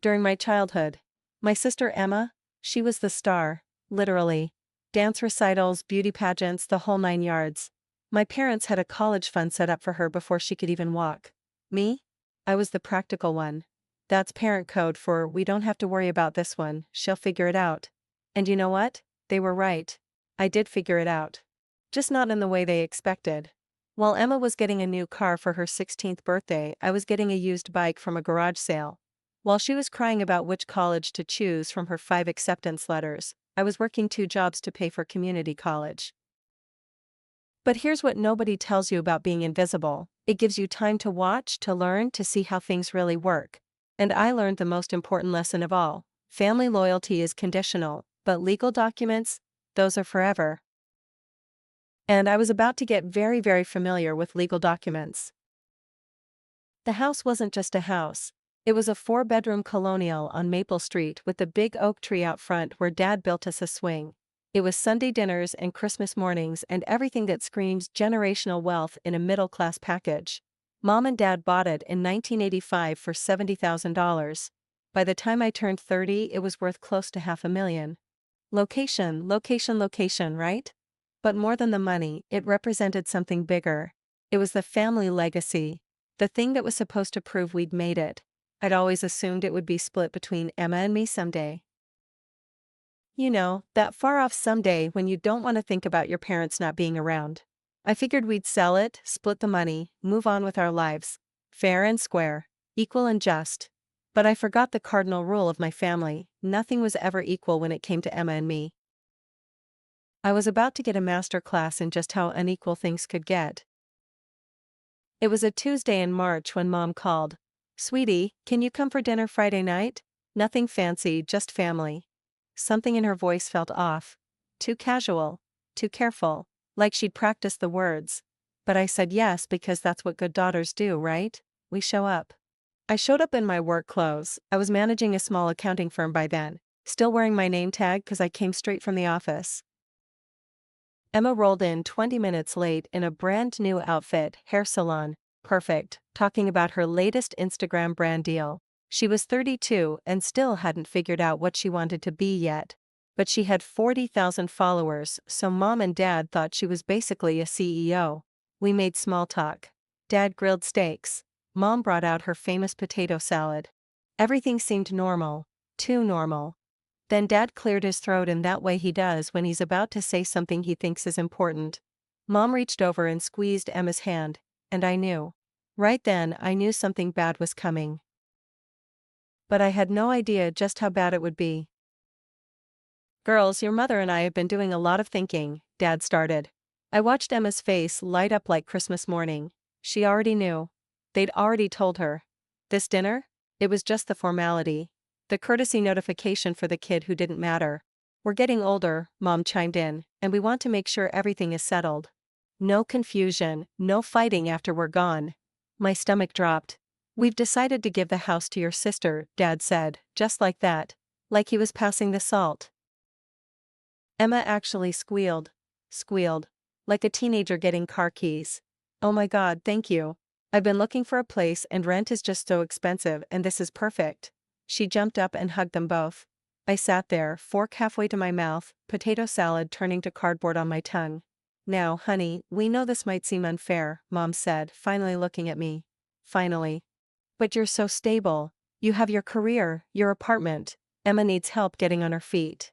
During my childhood. My sister Emma, she was the star, literally. Dance recitals, beauty pageants, the whole 9 yards. My parents had a college fund set up for her before she could even walk. Me? I was the practical one. That's parent code for we don't have to worry about this one, she'll figure it out. And you know what? They were right. I did figure it out. Just not in the way they expected. While Emma was getting a new car for her 16th birthday, I was getting a used bike from a garage sale. While she was crying about which college to choose from her 5 acceptance letters, I was working 2 jobs to pay for community college. But here's what nobody tells you about being invisible: it gives you time to watch, to learn, to see how things really work. And I learned the most important lesson of all: family loyalty is conditional, but legal documents, those are forever. And I was about to get very, very familiar with legal documents. The house wasn't just a house. It was a 4-bedroom colonial on Maple Street with a big oak tree out front where Dad built us a swing. It was Sunday dinners and Christmas mornings and everything that screams generational wealth in a middle-class package. Mom and Dad bought it in 1985 for $70,000. By the time I turned 30, it was worth close to $500,000. Location, location, location, right? But more than the money, it represented something bigger. It was the family legacy. The thing that was supposed to prove we'd made it. I'd always assumed it would be split between Emma and me someday. You know, that far-off someday when you don't want to think about your parents not being around. I figured we'd sell it, split the money, move on with our lives. Fair and square. Equal and just. But I forgot the cardinal rule of my family: nothing was ever equal when it came to Emma and me. I was about to get a master class in just how unequal things could get. It was a Tuesday in March when Mom called. "Sweetie, can you come for dinner Friday night? Nothing fancy, just family." Something in her voice felt off. Too casual. Too careful. Like she'd practiced the words. But I said yes because that's what good daughters do, right? We show up. I showed up in my work clothes. I was managing a small accounting firm by then, still wearing my name tag because I came straight from the office. Emma rolled in 20 minutes late in a brand new outfit, hair salon, perfect, talking about her latest Instagram brand deal. She was 32 and still hadn't figured out what she wanted to be yet. But she had 40,000 followers, so Mom and Dad thought she was basically a CEO. We made small talk. Dad grilled steaks. Mom brought out her famous potato salad. Everything seemed normal. Too normal. Then Dad cleared his throat in that way he does when he's about to say something he thinks is important. Mom reached over and squeezed Emma's hand, and I knew. Right then I knew something bad was coming. But I had no idea just how bad it would be. "Girls, your mother and I have been doing a lot of thinking," Dad started. I watched Emma's face light up like Christmas morning. She already knew. They'd already told her. This dinner? It was just the formality. The courtesy notification for the kid who didn't matter. "We're getting older," Mom chimed in, "and we want to make sure everything is settled. No confusion, no fighting after we're gone." My stomach dropped. "We've decided to give the house to your sister," Dad said, just like that. Like he was passing the salt. Emma actually squealed. Squealed. Like a teenager getting car keys. "Oh my God, thank you. I've been looking for a place and rent is just so expensive and this is perfect." She jumped up and hugged them both. I sat there, fork halfway to my mouth, potato salad turning to cardboard on my tongue. "Now, honey, we know this might seem unfair," Mom said, finally looking at me. "Finally. But you're so stable. You have your career, your apartment. Emma needs help getting on her feet."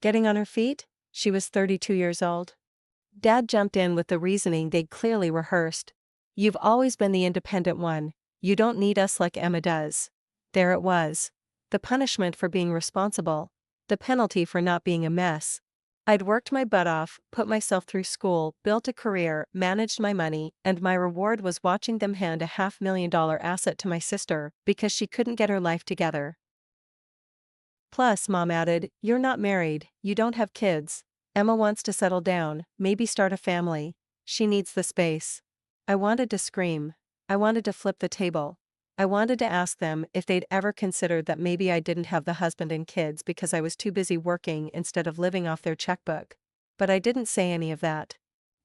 Getting on her feet? She was 32 years old. Dad jumped in with the reasoning they'd clearly rehearsed. "You've always been the independent one. You don't need us like Emma does." There it was. The punishment for being responsible. The penalty for not being a mess. I'd worked my butt off, put myself through school, built a career, managed my money, and my reward was watching them hand a $500,000 asset to my sister because she couldn't get her life together. Plus, Mom added, "You're not married, you don't have kids. Emma wants to settle down, maybe start a family. She needs the space." I wanted to scream. I wanted to flip the table. I wanted to ask them if they'd ever considered that maybe I didn't have the husband and kids because I was too busy working instead of living off their checkbook. But I didn't say any of that.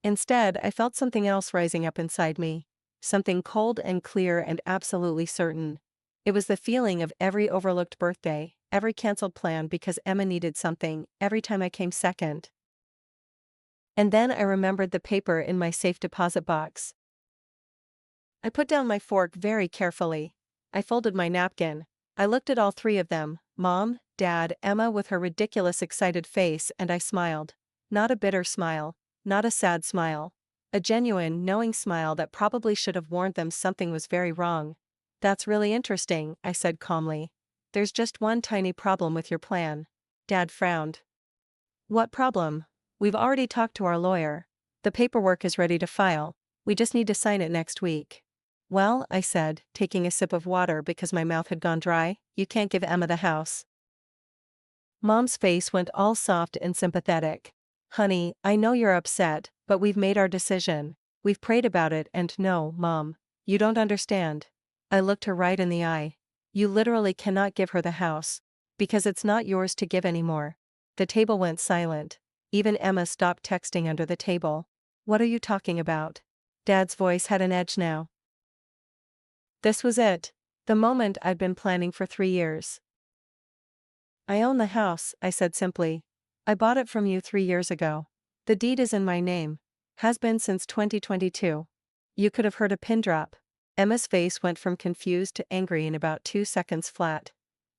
Instead, I felt something else rising up inside me. Something cold and clear and absolutely certain. It was the feeling of every overlooked birthday, every canceled plan because Emma needed something, every time I came second. And then I remembered the paper in my safe deposit box. I put down my fork very carefully. I folded my napkin. I looked at all three of them, Mom, Dad, Emma with her ridiculous excited face, and I smiled. Not a bitter smile, not a sad smile. A genuine, knowing smile that probably should have warned them something was very wrong. That's really interesting, I said calmly. There's just one tiny problem with your plan. Dad frowned. What problem? We've already talked to our lawyer. The paperwork is ready to file. We just need to sign it next week. Well, I said, taking a sip of water because my mouth had gone dry, you can't give Emma the house. Mom's face went all soft and sympathetic. Honey, I know you're upset, but we've made our decision. We've prayed about it and no, Mom, you don't understand. I looked her right in the eye. You literally cannot give her the house. Because it's not yours to give anymore. The table went silent. Even Emma stopped texting under the table. What are you talking about? Dad's voice had an edge now. This was it. The moment I'd been planning for 3 years. I own the house, I said simply. I bought it from you 3 years ago. The deed is in my name. Has been since 2022. You could have heard a pin drop. Emma's face went from confused to angry in about 2 seconds flat.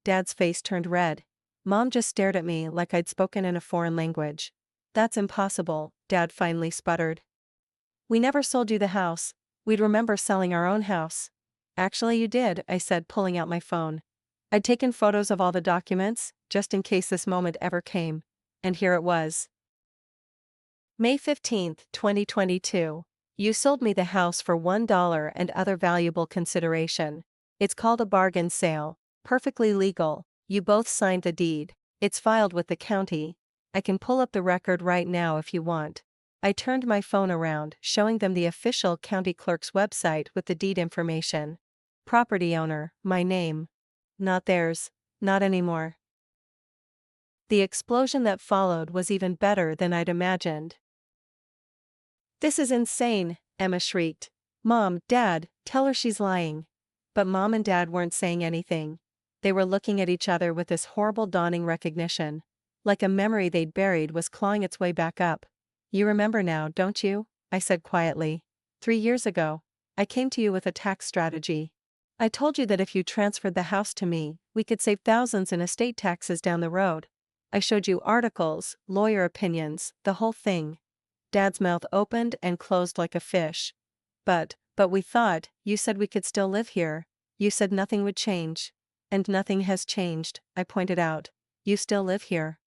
Dad's face turned red. Mom just stared at me like I'd spoken in a foreign language. That's impossible, Dad finally sputtered. We never sold you the house. We'd remember selling our own house. Actually you did, I said, pulling out my phone. I'd taken photos of all the documents, just in case this moment ever came. And here it was. May 15, 2022. You sold me the house for $1 and other valuable consideration. It's called a bargain sale. Perfectly legal. You both signed the deed. It's filed with the county. I can pull up the record right now if you want. I turned my phone around, showing them the official county clerk's website with the deed information. Property owner, my name. Not theirs. Not anymore. The explosion that followed was even better than I'd imagined. This is insane, Emma shrieked. Mom, Dad, tell her she's lying. But Mom and Dad weren't saying anything. They were looking at each other with this horrible dawning recognition. Like a memory they'd buried was clawing its way back up. You remember now, don't you? I said quietly. 3 years ago, I came to you with a tax strategy. I told you that if you transferred the house to me, we could save thousands in estate taxes down the road. I showed you articles, lawyer opinions, the whole thing. Dad's mouth opened and closed like a fish. But we thought, you said we could still live here. You said nothing would change. And nothing has changed, I pointed out. You still live here.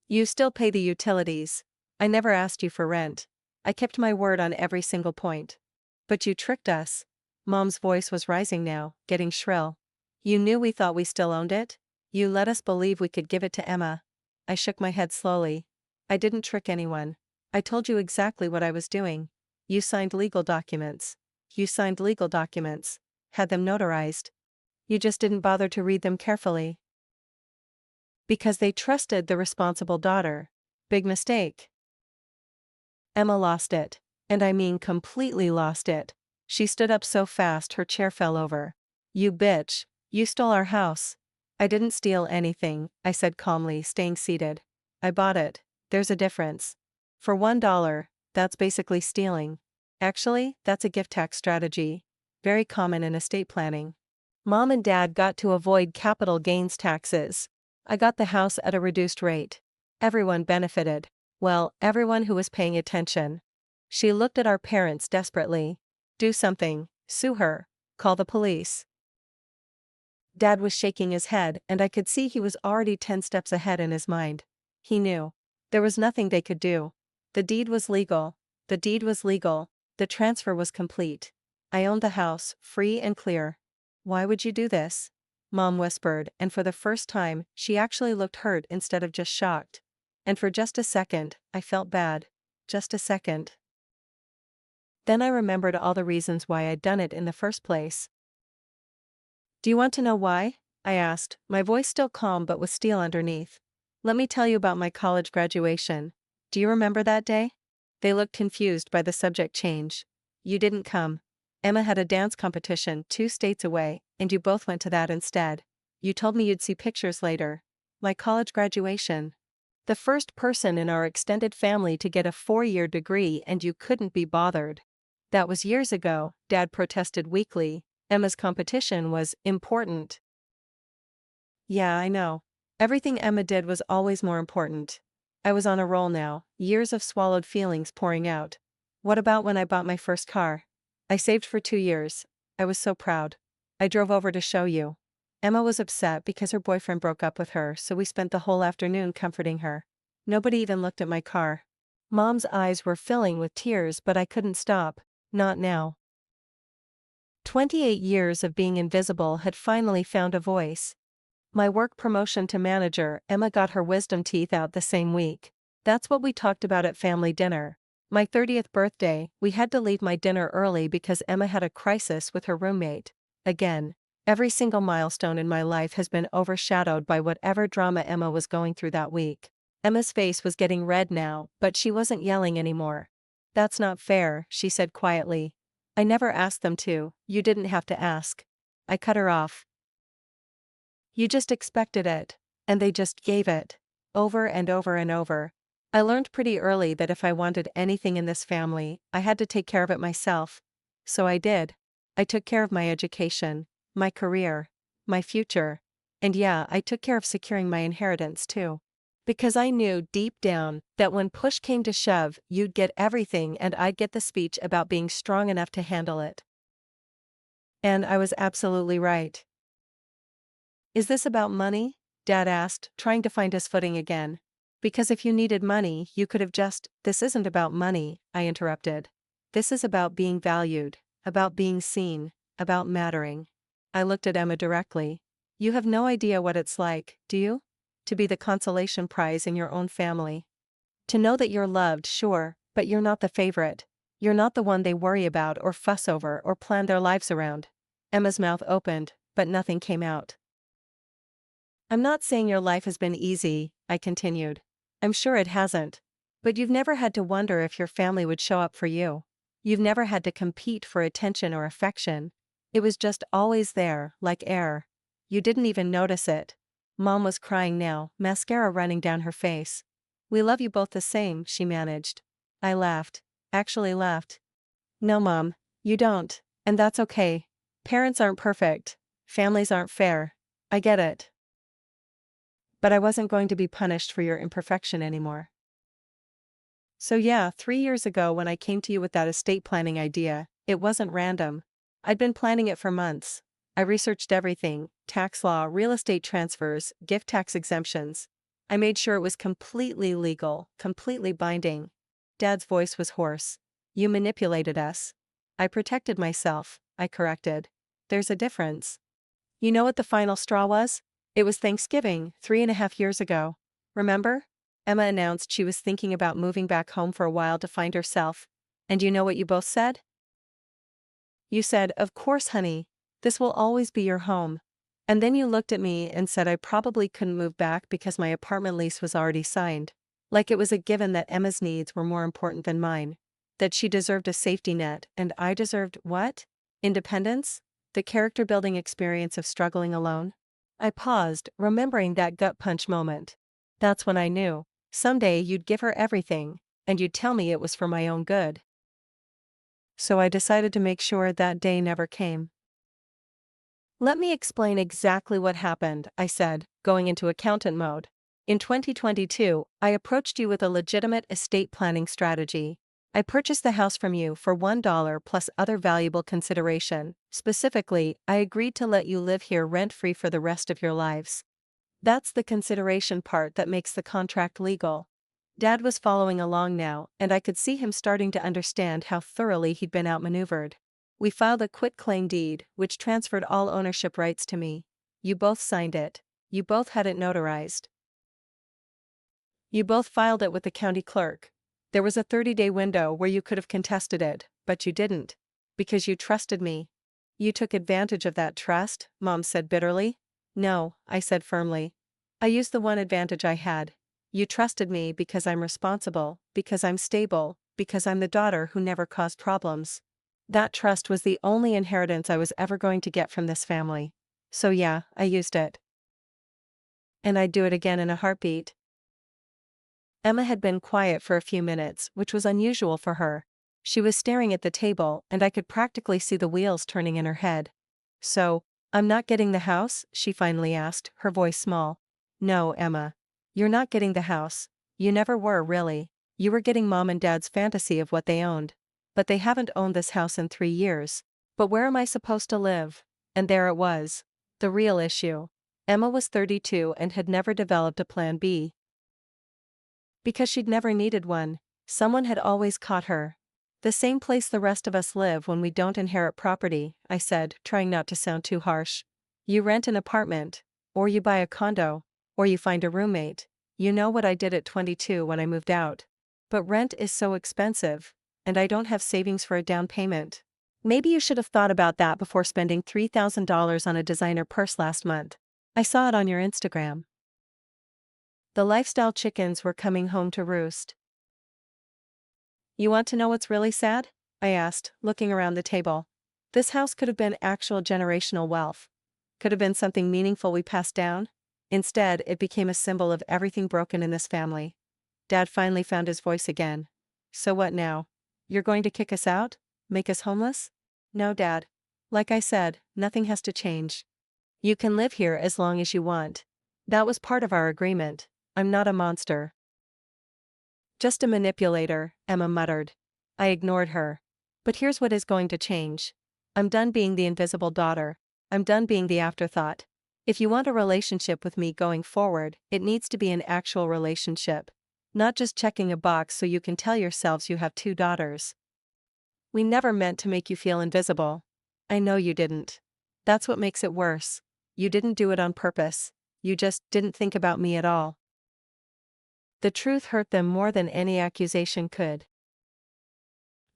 You still pay the utilities. I never asked you for rent. I kept my word on every single point. But you tricked us. Mom's voice was rising now, getting shrill. You knew we thought we still owned it? You let us believe we could give it to Emma. I shook my head slowly. I didn't trick anyone. I told you exactly what I was doing. You signed legal documents. You signed legal documents. Had them notarized. You just didn't bother to read them carefully. Because they trusted the responsible daughter. Big mistake. Emma lost it. And I mean completely lost it. She stood up so fast her chair fell over. You bitch. You stole our house. I didn't steal anything, I said calmly, staying seated. I bought it. There's a difference. For $1, that's basically stealing. Actually, that's a gift tax strategy. Very common in estate planning. Mom and Dad got to avoid capital gains taxes. I got the house at a reduced rate. Everyone benefited. Well, everyone who was paying attention. She looked at our parents desperately. Do something. Sue her. Call the police. Dad was shaking his head, and I could see he was already 10 steps ahead in his mind. He knew. There was nothing they could do. The deed was legal. The deed was legal. The transfer was complete. I owned the house, free and clear. Why would you do this? Mom whispered, and for the first time, she actually looked hurt instead of just shocked. And for just a second, I felt bad. Just a second. Then I remembered all the reasons why I'd done it in the first place. Do you want to know why? I asked, my voice still calm but with steel underneath. Let me tell you about my college graduation. Do you remember that day? They looked confused by the subject change. You didn't come. Emma had a dance competition 2 states away, and you both went to that instead. You told me you'd see pictures later. My college graduation. The first person in our extended family to get a 4-year degree and you couldn't be bothered. That was years ago, Dad protested weakly. Emma's competition was important. Yeah, I know. Everything Emma did was always more important. I was on a roll now, years of swallowed feelings pouring out. What about when I bought my first car? I saved for 2 years. I was so proud. I drove over to show you. Emma was upset because her boyfriend broke up with her, so we spent the whole afternoon comforting her. Nobody even looked at my car. Mom's eyes were filling with tears, but I couldn't stop. Not now. 28 years of being invisible had finally found a voice. My work promotion to manager, Emma got her wisdom teeth out the same week. That's what we talked about at family dinner. My 30th birthday, we had to leave my dinner early because Emma had a crisis with her roommate. Again, every single milestone in my life has been overshadowed by whatever drama Emma was going through that week. Emma's face was getting red now, but she wasn't yelling anymore. That's not fair, she said quietly. I never asked them to, you didn't have to ask. I cut her off. You just expected it, and they just gave it. Over and over and over. I learned pretty early that if I wanted anything in this family, I had to take care of it myself. So I did. I took care of my education, my career, my future. And yeah, I took care of securing my inheritance too. Because I knew deep down that when push came to shove, you'd get everything and I'd get the speech about being strong enough to handle it. And I was absolutely right. Is this about money? Dad asked, trying to find his footing again. Because if you needed money, you could have just— This isn't about money, I interrupted. This is about being valued, about being seen, about mattering. I looked at Emma directly. You have no idea what it's like, do you? To be the consolation prize in your own family. To know that you're loved, sure, but you're not the favorite. You're not the one they worry about or fuss over or plan their lives around. Emma's mouth opened, but nothing came out. I'm not saying your life has been easy, I continued. I'm sure it hasn't. But you've never had to wonder if your family would show up for you. You've never had to compete for attention or affection. It was just always there, like air. You didn't even notice it. Mom was crying now, mascara running down her face. We love you both the same, she managed. I laughed. Actually laughed. No, Mom, you don't, and that's okay. Parents aren't perfect. Families aren't fair. I get it. But I wasn't going to be punished for your imperfection anymore. So yeah, 3 years ago when I came to you with that estate planning idea, it wasn't random. I'd been planning it for months. I researched everything: tax law, real estate transfers, gift tax exemptions. I made sure it was completely legal, completely binding. Dad's voice was hoarse. You manipulated us. I protected myself, I corrected. There's a difference. You know what the final straw was? It was Thanksgiving, 3.5 years ago. Remember? Emma announced she was thinking about moving back home for a while to find herself. And you know what you both said? You said, of course, honey. This will always be your home. And then you looked at me and said I probably couldn't move back because my apartment lease was already signed. Like it was a given that Emma's needs were more important than mine. That she deserved a safety net, and I deserved what? Independence? The character-building experience of struggling alone? I paused, remembering that gut punch moment. That's when I knew. Someday you'd give her everything, and you'd tell me it was for my own good. So I decided to make sure that day never came. Let me explain exactly what happened, I said, going into accountant mode. In 2022, I approached you with a legitimate estate planning strategy. I purchased the house from you for $1 plus other valuable consideration. Specifically, I agreed to let you live here rent-free for the rest of your lives. That's the consideration part that makes the contract legal. Dad was following along now, and I could see him starting to understand how thoroughly he'd been outmaneuvered. We filed a quitclaim deed, which transferred all ownership rights to me. You both signed it. You both had it notarized. You both filed it with the county clerk. There was a 30-day window where you could have contested it, but you didn't. Because you trusted me. You took advantage of that trust, Mom said bitterly. No, I said firmly. I used the one advantage I had. You trusted me because I'm responsible, because I'm stable, because I'm the daughter who never caused problems. That trust was the only inheritance I was ever going to get from this family. So yeah, I used it. And I'd do it again in a heartbeat. Emma had been quiet for a few minutes, which was unusual for her. She was staring at the table, and I could practically see the wheels turning in her head. So, I'm not getting the house? She finally asked, her voice small. No, Emma. You're not getting the house. You never were, really. You were getting Mom and Dad's fantasy of what they owned. But they haven't owned this house in 3 years. But where am I supposed to live? And there it was. The real issue. Emma was 32 and had never developed a plan B. Because she'd never needed one. Someone had always caught her. The same place the rest of us live when we don't inherit property, I said, trying not to sound too harsh. You rent an apartment, or you buy a condo, or you find a roommate. You know what I did at 22 when I moved out. But rent is so expensive, and I don't have savings for a down payment. Maybe you should have thought about that before spending $3,000 on a designer purse last month. I saw it on your Instagram. The lifestyle chickens were coming home to roost. You want to know what's really sad? I asked, looking around the table. This house could have been actual generational wealth. Could have been something meaningful we passed down. Instead, it became a symbol of everything broken in this family. Dad finally found his voice again. So what now? You're going to kick us out? Make us homeless? No, Dad. Like I said, nothing has to change. You can live here as long as you want. That was part of our agreement. I'm not a monster. Just a manipulator, Emma muttered. I ignored her. But here's what is going to change. I'm done being the invisible daughter. I'm done being the afterthought. If you want a relationship with me going forward, it needs to be an actual relationship. Not just checking a box so you can tell yourselves you have 2 daughters. We never meant to make you feel invisible. I know you didn't. That's what makes it worse. You didn't do it on purpose. You just didn't think about me at all. The truth hurt them more than any accusation could.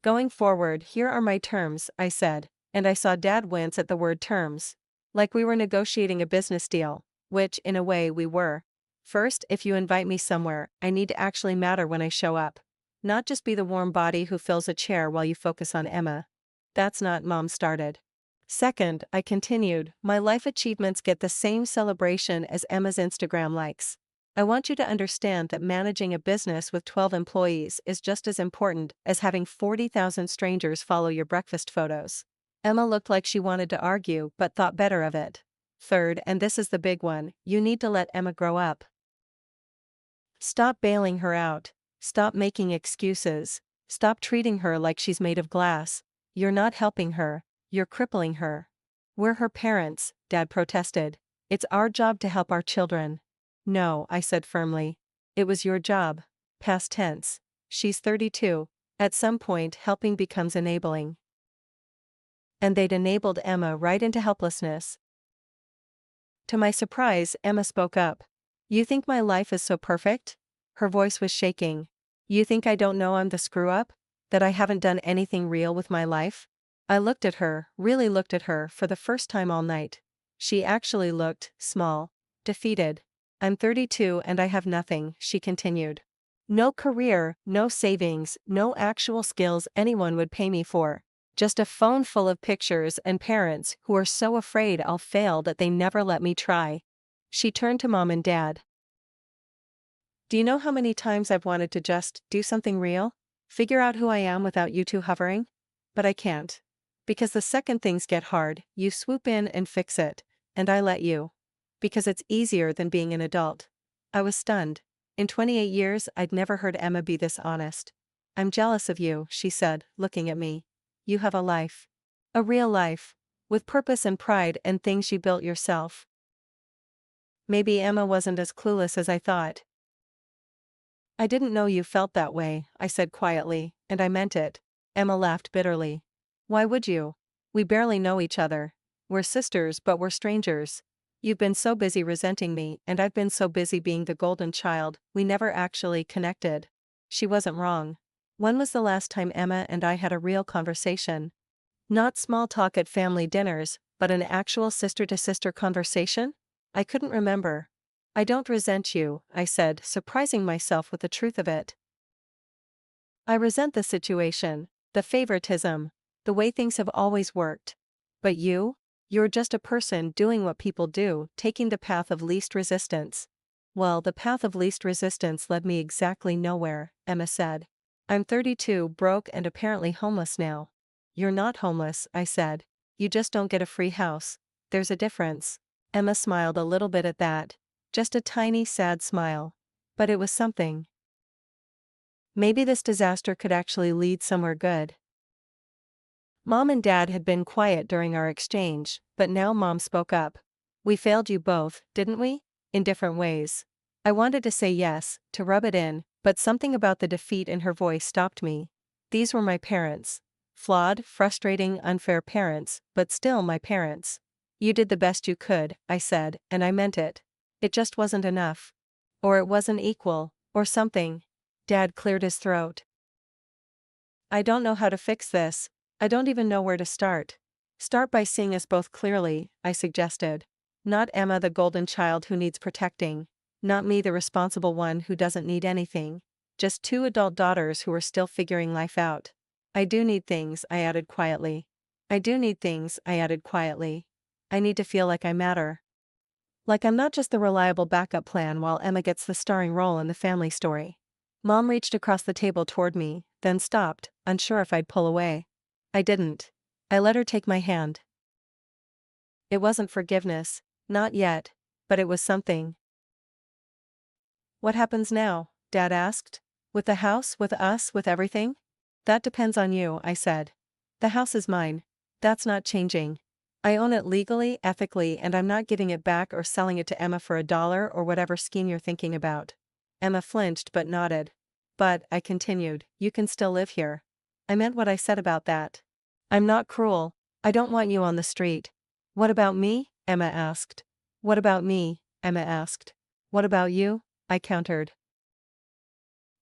Going forward, here are my terms, I said, and I saw Dad wince at the word terms. Like we were negotiating a business deal, which, in a way, we were. First, if you invite me somewhere, I need to actually matter when I show up. Not just be the warm body who fills a chair while you focus on Emma. That's not Mom started. Second, I continued, my life achievements get the same celebration as Emma's Instagram likes. I want you to understand that managing a business with 12 employees is just as important as having 40,000 strangers follow your breakfast photos. Emma looked like she wanted to argue but thought better of it. Third, and this is the big one, you need to let Emma grow up. Stop bailing her out. Stop making excuses. Stop treating her like she's made of glass. You're not helping her, you're crippling her. We're her parents, Dad protested. It's our job to help our children. No, I said firmly. It was your job. Past tense. She's 32. At some point, helping becomes enabling. And they'd enabled Emma right into helplessness. To my surprise, Emma spoke up. You think my life is so perfect? Her voice was shaking. You think I don't know I'm the screw-up? That I haven't done anything real with my life? I looked at her, really looked at her for the first time all night. She actually looked small, defeated. I'm 32 and I have nothing, she continued. No career, no savings, no actual skills anyone would pay me for. Just a phone full of pictures and parents who are so afraid I'll fail that they never let me try. She turned to Mom and Dad. Do you know how many times I've wanted to just do something real? Figure out who I am without you two hovering? But I can't. Because the second things get hard, you swoop in and fix it, and I let you. Because it's easier than being an adult. I was stunned. In 28 years, I'd never heard Emma be this honest. I'm jealous of you, she said, looking at me. You have a life. A real life. With purpose and pride and things you built yourself. Maybe Emma wasn't as clueless as I thought. I didn't know you felt that way, I said quietly, and I meant it. Emma laughed bitterly. Why would you? We barely know each other. We're sisters but we're strangers. You've been so busy resenting me and I've been so busy being the golden child, we never actually connected. She wasn't wrong. When was the last time Emma and I had a real conversation? Not small talk at family dinners, but an actual sister-to-sister conversation? I couldn't remember. I don't resent you, I said, surprising myself with the truth of it. I resent the situation, the favoritism. The way things have always worked. But you? You're just a person doing what people do, taking the path of least resistance. Well, the path of least resistance led me exactly nowhere, Emma said. I'm 32, broke and apparently homeless now. You're not homeless, I said. You just don't get a free house. There's a difference. Emma smiled a little bit at that. Just a tiny sad smile. But it was something. Maybe this disaster could actually lead somewhere good. Mom and Dad had been quiet during our exchange, but now Mom spoke up. We failed you both, didn't we? In different ways. I wanted to say yes, to rub it in, but something about the defeat in her voice stopped me. These were my parents. Flawed, frustrating, unfair parents, but still my parents. You did the best you could, I said, and I meant it. It just wasn't enough. Or it wasn't equal, or something. Dad cleared his throat. I don't know how to fix this. I don't even know where to start. Start by seeing us both clearly, I suggested. Not Emma the golden child who needs protecting. Not me the responsible one who doesn't need anything. Just two adult daughters who are still figuring life out. I do need things, I added quietly. I do need things, I added quietly. I need to feel like I matter. Like I'm not just the reliable backup plan while Emma gets the starring role in the family story. Mom reached across the table toward me, then stopped, unsure if I'd pull away. I didn't. I let her take my hand. It wasn't forgiveness, not yet, but it was something. What happens now? Dad asked. With the house, with us, with everything? That depends on you, I said. The house is mine. That's not changing. I own it legally, ethically, and I'm not giving it back or selling it to Emma for $1 or whatever scheme you're thinking about. Emma flinched but nodded. But, I continued, you can still live here. I meant what I said about that. I'm not cruel. I don't want you on the street. What about me? Emma asked. What about me? Emma asked. What about you? I countered.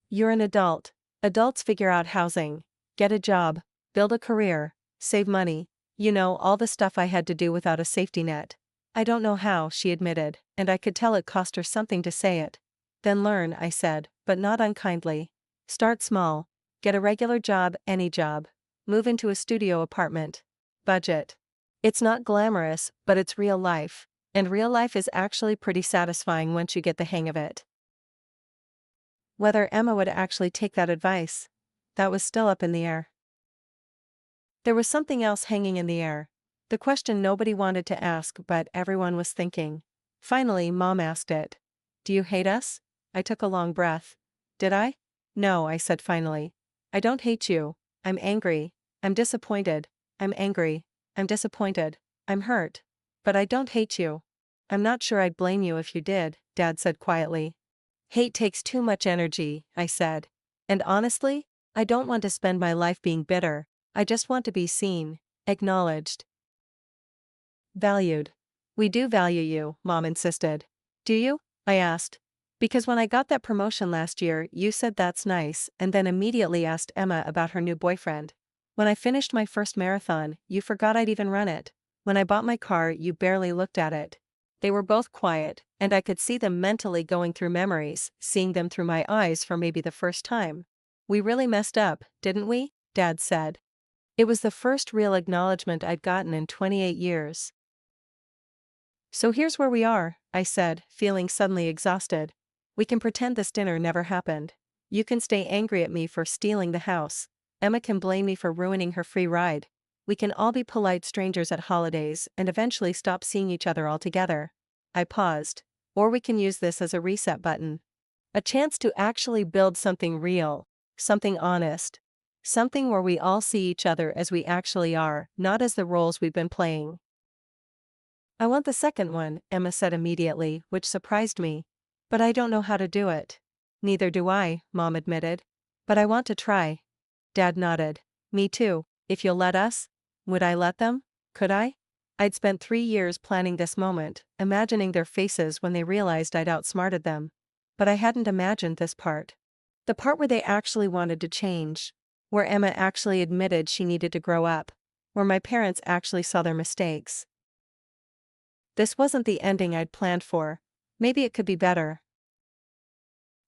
You're an adult. Adults figure out housing, get a job, build a career, save money. You know, all the stuff I had to do without a safety net. I don't know how, she admitted, and I could tell it cost her something to say it. Then learn, I said, but not unkindly. Start small. Get a regular job, any job. Move into a studio apartment. Budget. It's not glamorous, but it's real life. And real life is actually pretty satisfying once you get the hang of it. Whether Emma would actually take that advice, that was still up in the air. There was something else hanging in the air. The question nobody wanted to ask but everyone was thinking. Finally, Mom asked it. Do you hate us? I took a long breath. Did I? No, I said finally. I don't hate you. I'm angry. I'm disappointed. I'm angry. I'm disappointed. I'm hurt. But I don't hate you. I'm not sure I'd blame you if you did, Dad said quietly. Hate takes too much energy, I said. And honestly, I don't want to spend my life being bitter. I just want to be seen, acknowledged, valued. We do value you, Mom insisted. Do you? I asked. Because when I got that promotion last year, you said that's nice, and then immediately asked Emma about her new boyfriend. When I finished my first marathon, you forgot I'd even run it. When I bought my car, you barely looked at it. They were both quiet, and I could see them mentally going through memories, seeing them through my eyes for maybe the first time. We really messed up, didn't we? Dad said. It was the first real acknowledgement I'd gotten in 28 years. So here's where we are, I said, feeling suddenly exhausted. We can pretend this dinner never happened. You can stay angry at me for stealing the house. Emma can blame me for ruining her free ride. We can all be polite strangers at holidays and eventually stop seeing each other altogether. I paused. Or we can use this as a reset button. A chance to actually build something real, something honest. Something where we all see each other as we actually are, not as the roles we've been playing. I want the second one, Emma said immediately, which surprised me. But I don't know how to do it. Neither do I, Mom admitted. But I want to try. Dad nodded. Me too, if you'll let us. Would I let them? Could I? I'd spent 3 years planning this moment, imagining their faces when they realized I'd outsmarted them. But I hadn't imagined this part. The part where they actually wanted to change. Where Emma actually admitted she needed to grow up. Where my parents actually saw their mistakes. This wasn't the ending I'd planned for. Maybe it could be better.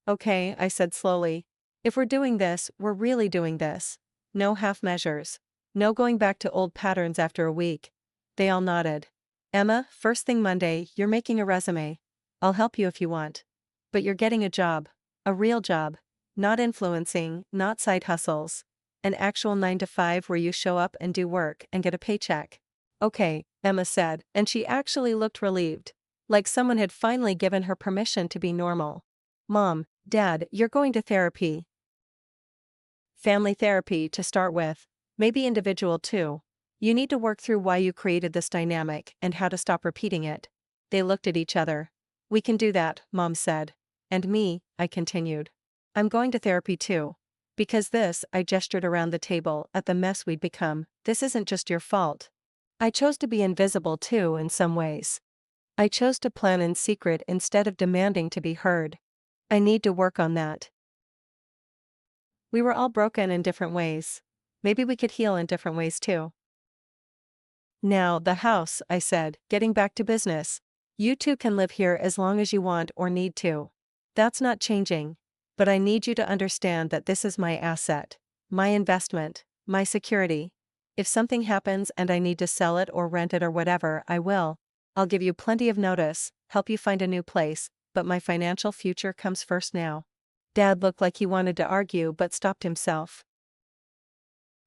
Okay, I said slowly. If we're doing this, we're really doing this. No half measures. No going back to old patterns after a week. They all nodded. Emma, first thing Monday, you're making a resume. I'll help you if you want. But you're getting a job. A real job. Not influencing, not side hustles. An actual 9 to 5 where you show up and do work and get a paycheck. Okay, Emma said, and she actually looked relieved. Like someone had finally given her permission to be normal. Mom, Dad, you're going to therapy. Family therapy to start with. Maybe individual too. You need to work through why you created this dynamic and how to stop repeating it. They looked at each other. We can do that, Mom said. And me, I continued. I'm going to therapy too. Because this, I gestured around the table at the mess we'd become, this isn't just your fault. I chose to be invisible too in some ways. I chose to plan in secret instead of demanding to be heard. I need to work on that. We were all broken in different ways. Maybe we could heal in different ways too. Now, the house, I said, getting back to business. You two can live here as long as you want or need to. That's not changing. But I need you to understand that this is my asset, my investment, my security. If something happens and I need to sell it or rent it or whatever, I will. I'll give you plenty of notice, help you find a new place, but my financial future comes first now. Dad looked like he wanted to argue but stopped himself.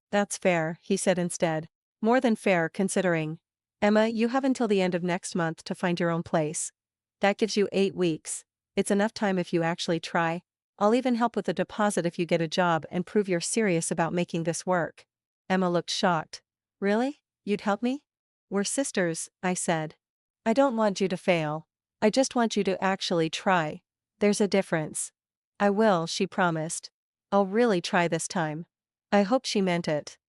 That's fair, he said instead. More than fair considering. Emma, you have until the end of next month to find your own place. That gives you 8 weeks. It's enough time if you actually try. I'll even help with the deposit if you get a job and prove you're serious about making this work. Emma looked shocked. Really? You'd help me? We're sisters, I said. I don't want you to fail. I just want you to actually try. There's a difference. I will, she promised. I'll really try this time. I hoped she meant it.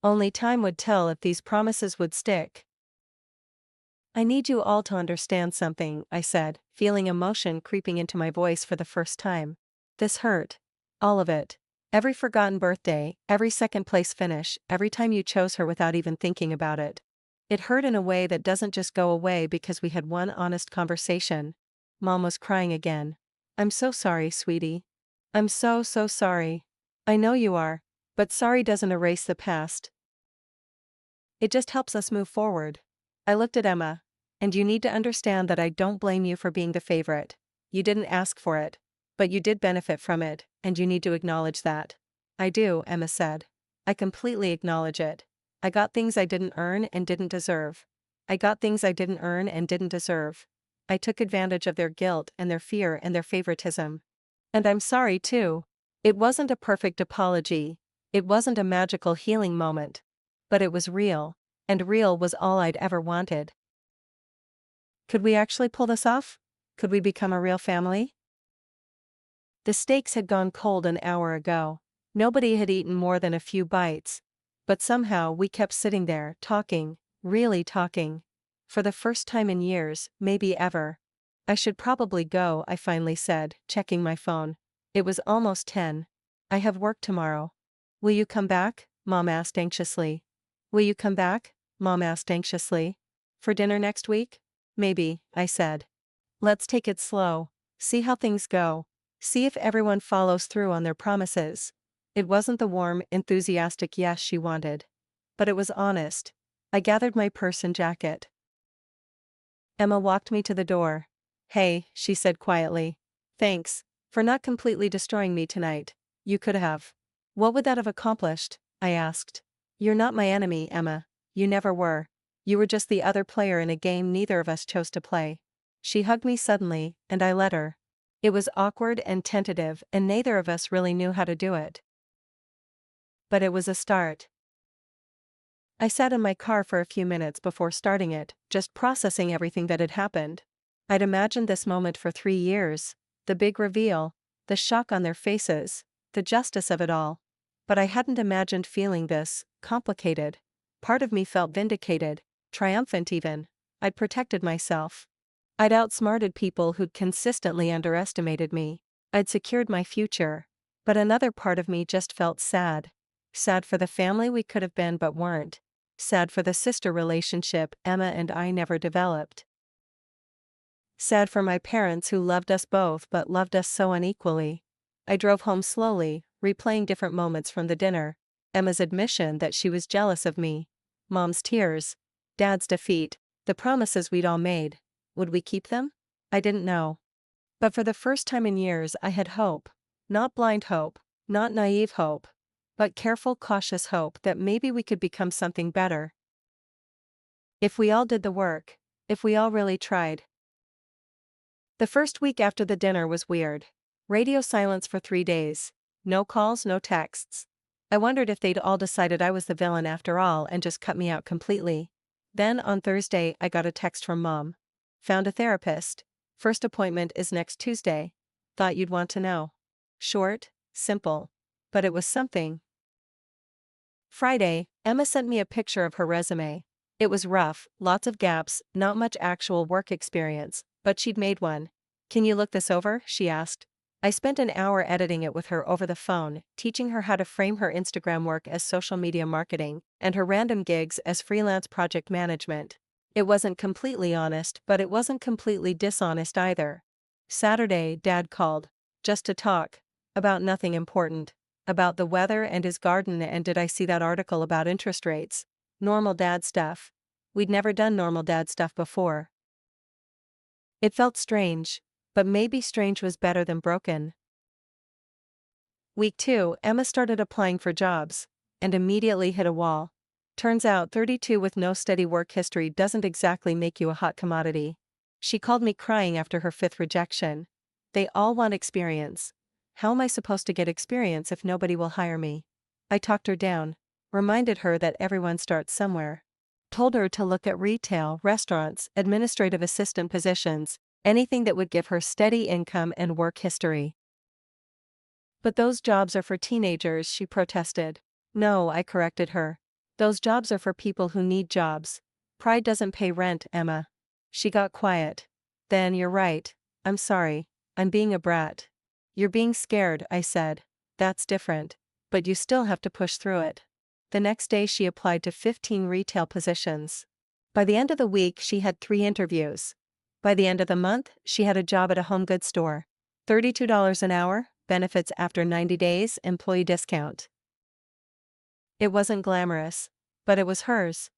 Only time would tell if these promises would stick. I need you all to understand something, I said, feeling emotion creeping into my voice for the first time. This hurt. All of it. Every forgotten birthday, every second-place finish, every time you chose her without even thinking about it. It hurt in a way that doesn't just go away because we had one honest conversation. Mom was crying again. I'm so sorry, sweetie. I'm so sorry. I know you are, but sorry doesn't erase the past. It just helps us move forward. I looked at Emma. And you need to understand that I don't blame you for being the favorite. You didn't ask for it. But you did benefit from it, and you need to acknowledge that. I do, Emma said. I completely acknowledge it. I got things I didn't earn and didn't deserve. I got things I didn't earn and didn't deserve. I took advantage of their guilt and their fear and their favoritism. And I'm sorry too. It wasn't a perfect apology. It wasn't a magical healing moment. But it was real. And real was all I'd ever wanted. Could we actually pull this off? Could we become a real family? The steaks had gone cold an hour ago. Nobody had eaten more than a few bites. But somehow we kept sitting there, talking, really talking. For the first time in years, maybe ever. I should probably go, I finally said, checking my phone. It was almost 10. I have work tomorrow. Will you come back? Mom asked anxiously. Will you come back? Mom asked anxiously. For dinner next week? Maybe, I said. Let's take it slow. See how things go. See if everyone follows through on their promises. It wasn't the warm, enthusiastic yes she wanted. But it was honest. I gathered my purse and jacket. Emma walked me to the door. Hey, she said quietly. Thanks. For not completely destroying me tonight. You could have. What would that have accomplished? I asked. You're not my enemy, Emma. You never were. You were just the other player in a game neither of us chose to play. She hugged me suddenly, and I let her. It was awkward and tentative, and neither of us really knew how to do it. But it was a start. I sat in my car for a few minutes before starting it, just processing everything that had happened. I'd imagined this moment for 3 years, the big reveal, the shock on their faces, the justice of it all. But I hadn't imagined feeling this, complicated. Part of me felt vindicated, triumphant even. I'd protected myself. I'd outsmarted people who'd consistently underestimated me. I'd secured my future. But another part of me just felt sad. Sad for the family we could have been but weren't. Sad for the sister relationship Emma and I never developed. Sad for my parents who loved us both but loved us so unequally. I drove home slowly, replaying different moments from the dinner. Emma's admission that she was jealous of me. Mom's tears. Dad's defeat. The promises we'd all made. Would we keep them? I didn't know. But for the first time in years I had hope. Not blind hope, not naive hope, but careful, cautious hope that maybe we could become something better. If we all did the work. If we all really tried. The first week after the dinner was weird. Radio silence for 3 days. No calls, no texts. I wondered if they'd all decided I was the villain after all and just cut me out completely. Then on Thursday I got a text from Mom. Found a therapist. First appointment is next Tuesday. Thought you'd want to know. Short, simple. But it was something. Friday, Emma sent me a picture of her resume. It was rough, lots of gaps, not much actual work experience, but she'd made one. Can you look this over? She asked. I spent an hour editing it with her over the phone, teaching her how to frame her Instagram work as social media marketing, and her random gigs as freelance project management. It wasn't completely honest, but it wasn't completely dishonest either. Saturday, Dad called. Just to talk. About nothing important. About the weather and his garden and did I see that article about interest rates. Normal dad stuff. We'd never done normal dad stuff before. It felt strange, but maybe strange was better than broken. Week 2, Emma started applying for jobs, and immediately hit a wall. Turns out 32 with no steady work history doesn't exactly make you a hot commodity. She called me crying after her 5th rejection. They all want experience. How am I supposed to get experience if nobody will hire me? I talked her down. Reminded her that everyone starts somewhere. Told her to look at retail, restaurants, administrative assistant positions, anything that would give her steady income and work history. But those jobs are for teenagers, she protested. No, I corrected her. Those jobs are for people who need jobs. Pride doesn't pay rent, Emma. She got quiet. Then you're right. I'm sorry. I'm being a brat. You're being scared, I said. That's different. But you still have to push through it. The next day she applied to 15 retail positions. By the end of the week she had 3 interviews. By the end of the month she had a job at a home goods store. $32 an hour, benefits after 90 days, employee discount. It wasn't glamorous, but it was hers.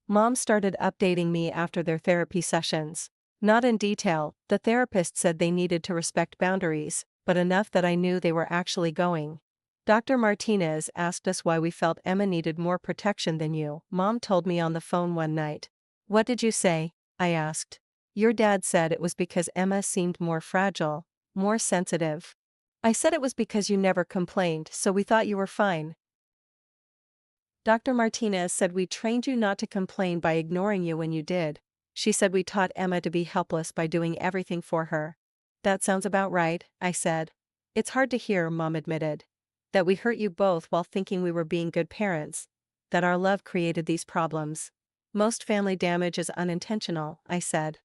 Mom started updating me after their therapy sessions. Not in detail, the therapist said they needed to respect boundaries, but enough that I knew they were actually going. Dr. Martinez asked us why we felt Emma needed more protection than you. Mom told me on the phone one night. What did you say? I asked. Your dad said it was because Emma seemed more fragile, more sensitive. I said it was because you never complained, so we thought you were fine. Dr. Martinez said we trained you not to complain by ignoring you when you did. She said we taught Emma to be helpless by doing everything for her. That sounds about right, I said. It's hard to hear, Mom admitted. That we hurt you both while thinking we were being good parents. That our love created these problems. Most family damage is unintentional, I said.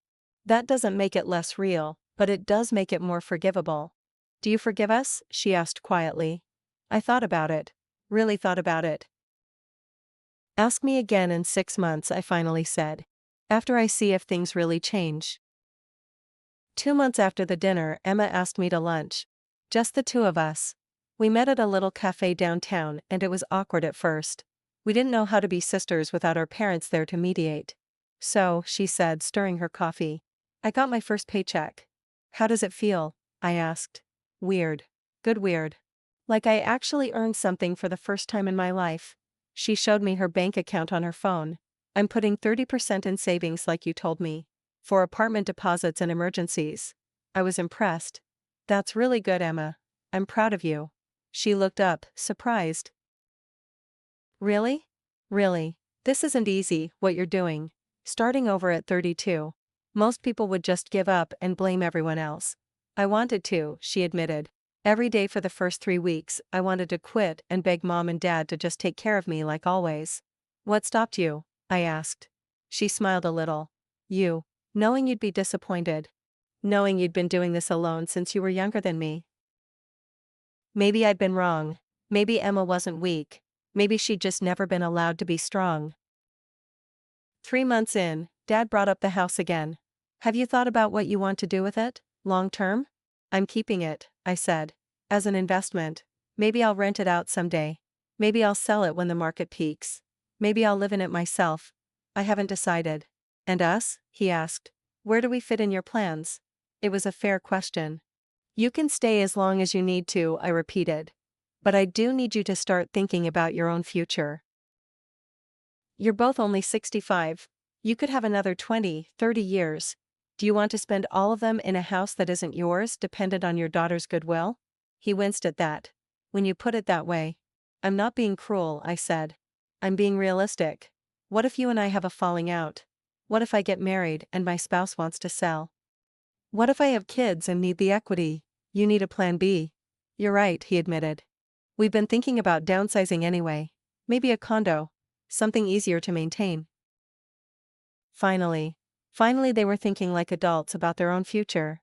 That doesn't make it less real, but it does make it more forgivable. Do you forgive us? She asked quietly. I thought about it. Really thought about it. Ask me again in 6 months, I finally said. After I see if things really change. 2 months after the dinner, Emma asked me to lunch. Just the 2 of us. We met at a little cafe downtown, and it was awkward at first. We didn't know how to be sisters without our parents there to mediate. So, she said, stirring her coffee. I got my first paycheck. How does it feel? I asked. Weird. Good weird. Like I actually earned something for the first time in my life. She showed me her bank account on her phone. I'm putting 30% in savings like you told me. For apartment deposits and emergencies. I was impressed. That's really good, Emma. I'm proud of you. She looked up, surprised. Really? Really? This isn't easy, what you're doing. Starting over at 32. Most people would just give up and blame everyone else. I wanted to, she admitted. Every day for the first 3 weeks, I wanted to quit and beg Mom and Dad to just take care of me like always. What stopped you? I asked. She smiled a little. You. Knowing you'd be disappointed. Knowing you'd been doing this alone since you were younger than me. Maybe I'd been wrong. Maybe Emma wasn't weak. Maybe she'd just never been allowed to be strong. 3 months in, Dad brought up the house again. Have you thought about what you want to do with it, long term? I'm keeping it, I said. As an investment. Maybe I'll rent it out someday. Maybe I'll sell it when the market peaks. Maybe I'll live in it myself. I haven't decided. And us? He asked. Where do we fit in your plans? It was a fair question. You can stay as long as you need to, I repeated. But I do need you to start thinking about your own future. You're both only 65. You could have another 20, 30 years. Do you want to spend all of them in a house that isn't yours, dependent on your daughter's goodwill? He winced at that. When you put it that way. I'm not being cruel, I said. I'm being realistic. What if you and I have a falling out? What if I get married and my spouse wants to sell? What if I have kids and need the equity? You need a plan B. You're right, he admitted. We've been thinking about downsizing anyway. Maybe a condo. Something easier to maintain. Finally they were thinking like adults about their own future.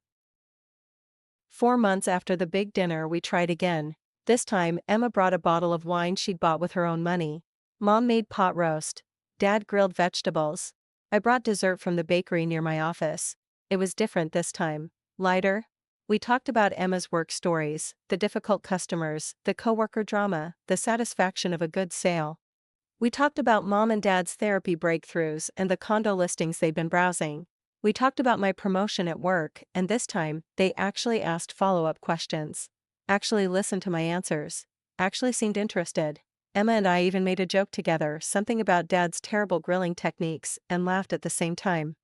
4 months after the big dinner we tried again. This time Emma brought a bottle of wine she'd bought with her own money. Mom made pot roast. Dad grilled vegetables. I brought dessert from the bakery near my office. It was different this time. Lighter. We talked about Emma's work stories, the difficult customers, the coworker drama, the satisfaction of a good sale. We talked about Mom and Dad's therapy breakthroughs and the condo listings they'd been browsing. We talked about my promotion at work, and this time, they actually asked follow-up questions. Actually listened to my answers. Actually seemed interested. Emma and I even made a joke together, something about Dad's terrible grilling techniques, and laughed at the same time.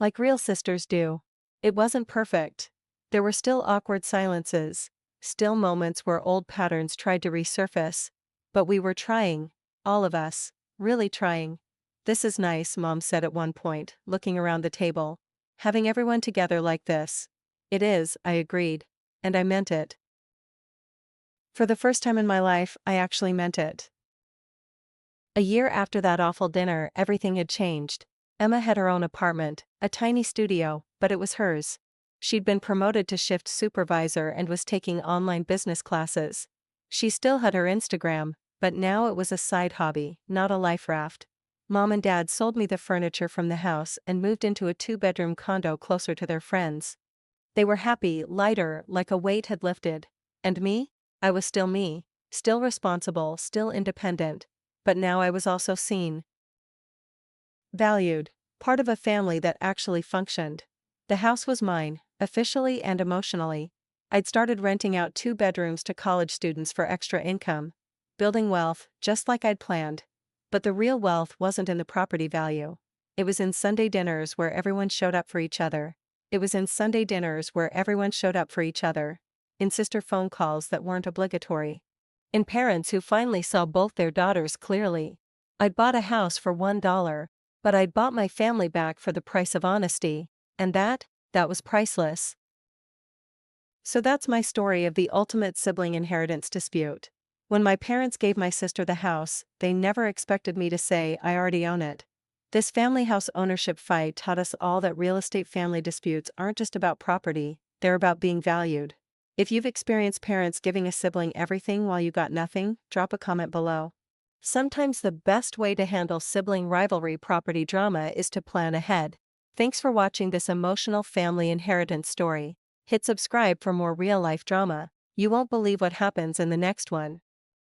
Like real sisters do. It wasn't perfect. There were still awkward silences, still moments where old patterns tried to resurface. But we were trying. All of us. Really trying. This is nice, Mom said at one point, looking around the table. Having everyone together like this. It is, I agreed. And I meant it. For the first time in my life, I actually meant it. A year after that awful dinner, everything had changed. Emma had her own apartment, a tiny studio, but it was hers. She'd been promoted to shift supervisor and was taking online business classes. She still had her Instagram, but now it was a side hobby, not a life raft. Mom and Dad sold me the furniture from the house and moved into a 2-bedroom condo closer to their friends. They were happy, lighter, like a weight had lifted. And me? I was still me, still responsible, still independent. But now I was also seen. Valued. Part of a family that actually functioned. The house was mine, officially and emotionally. I'd started renting out 2 bedrooms to college students for extra income. Building wealth, just like I'd planned. But the real wealth wasn't in the property value. It was in Sunday dinners where everyone showed up for each other. In sister phone calls that weren't obligatory. In parents who finally saw both their daughters clearly. I'd bought a house for $1, but I'd bought my family back for the price of honesty, and that was priceless. So that's my story of the ultimate sibling inheritance dispute. When my parents gave my sister the house, they never expected me to say, I already own it. This family house ownership fight taught us all that real estate family disputes aren't just about property, they're about being valued. If you've experienced parents giving a sibling everything while you got nothing, drop a comment below. Sometimes the best way to handle sibling rivalry property drama is to plan ahead. Thanks for watching this emotional family inheritance story. Hit subscribe for more real-life drama. You won't believe what happens in the next one.